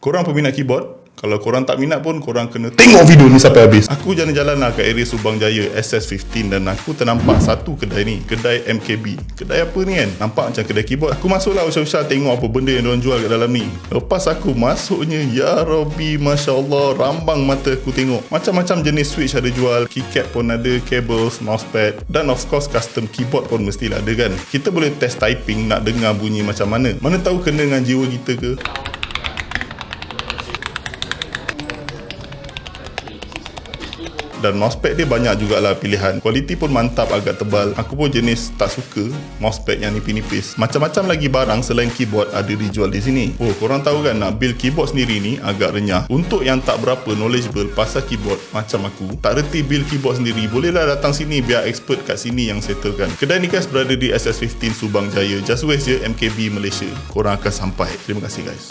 Korang peminat keyboard? Kalau korang tak minat pun, korang kena tengok video ni sampai habis. Aku jalan-jalan lah kat area Subang Jaya SS15 dan aku ternampak satu kedai ni, kedai MKB. Kedai apa ni kan? Nampak macam kedai keyboard. Aku masuk lah usah-usah tengok apa benda yang diorang jual kat dalam ni. Lepas aku masuknya, ya Rabbi, Masya Allah, rambang mata aku tengok. Macam-macam jenis switch ada jual, keycap pun ada, cables, mousepad, dan of course custom keyboard pun mestilah ada kan. Kita boleh test typing, nak dengar bunyi macam mana. Mana tahu kena dengan jiwa kita ke? Dan mousepad dia banyak jugalah pilihan. Kualiti pun mantap, agak tebal. Aku pun jenis tak suka mousepad yang nipis-nipis. Macam-macam lagi barang selain keyboard ada dijual di sini. Oh, korang tahu kan, nak build keyboard sendiri ni agak renyah. Untuk yang tak berapa knowledgeable pasal keyboard macam aku, tak reti build keyboard sendiri, bolehlah datang sini, biar expert kat sini yang settlekan. Kedai ni guys berada di SS15 Subang Jaya. Just west je MKB Malaysia. Korang akan sampai. Terima kasih guys.